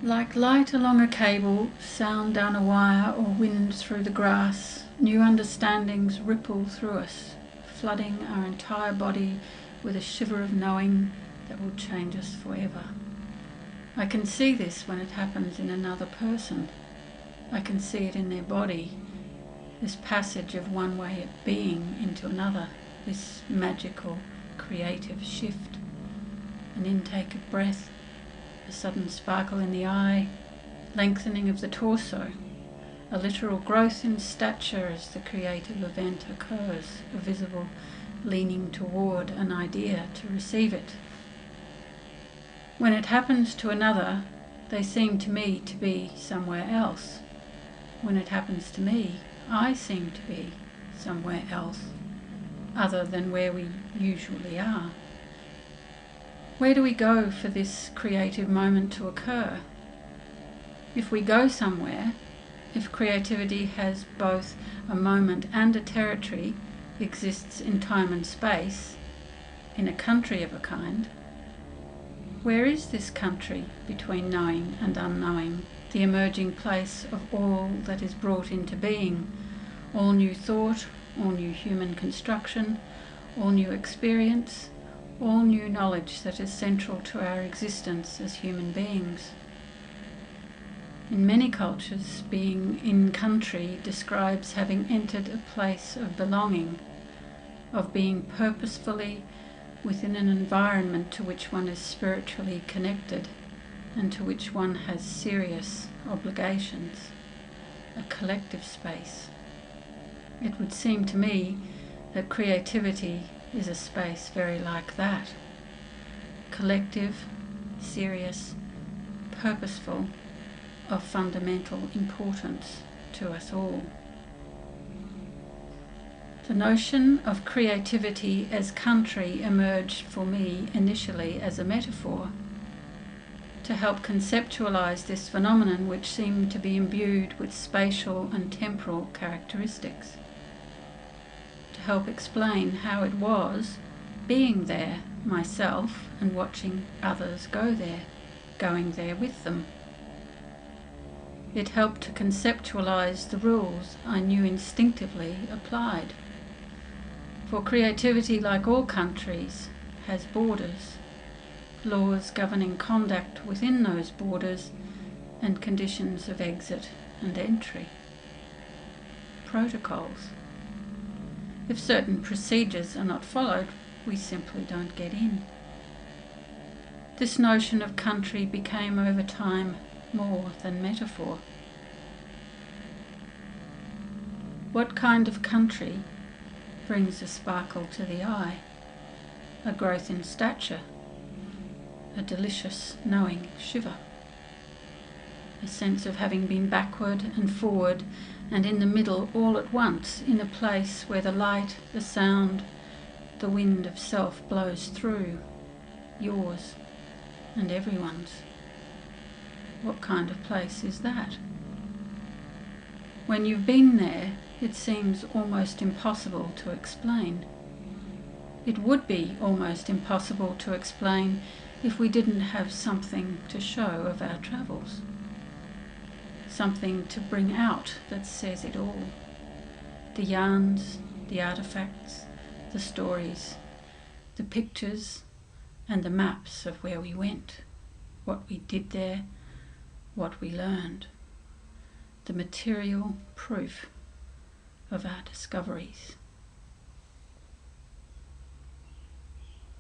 Like light along a cable, sound down a wire, or wind through the grass, new understandings ripple through us, flooding our entire body with a shiver of knowing that will change us forever. I can see this when it happens in another person. I can see it in their body, this passage of one way of being into another, this magical, creative shift, an intake of breath, a sudden sparkle in the eye, lengthening of the torso, a literal growth in stature as the creative event occurs, a visible leaning toward an idea to receive it. When it happens to another, they seem to me to be somewhere else. When it happens to me, I seem to be somewhere else, other than where we usually are. Where do we go for this creative moment to occur? If we go somewhere, if creativity has both a moment and a territory, exists in time and space, in a country of a kind, where is this country between knowing and unknowing, the emerging place of all that is brought into being, all new thought, all new human construction, all new experience, all new knowledge that is central to our existence as human beings? In many cultures, being in country describes having entered a place of belonging, of being purposefully within an environment to which one is spiritually connected and to which one has serious obligations, a collective space. It would seem to me that creativity is a space very like that, collective, serious, purposeful, of fundamental importance to us all. The notion of creativity as country emerged for me initially as a metaphor to help conceptualize this phenomenon, which seemed to be imbued with spatial and temporal characteristics, to help explain how it was being there myself and watching others go there, going there with them. It helped to conceptualize the rules I knew instinctively applied. For creativity, like all countries, has borders, laws governing conduct within those borders, and conditions of exit and entry, protocols. If certain procedures are not followed, we simply don't get in. This notion of country became over time more than metaphor. What kind of country brings a sparkle to the eye, a growth in stature, a delicious knowing shiver, a sense of having been backward and forward and in the middle all at once, in a place where the light, the sound, the wind of self blows through, yours and everyone's? What kind of place is that? When you've been there, it seems almost impossible to explain. It would be almost impossible to explain if we didn't have something to show of our travels, something to bring out that says it all. The yarns, the artifacts, the stories, the pictures, and the maps of where we went, what we did there, what we learned, the material proof of our discoveries.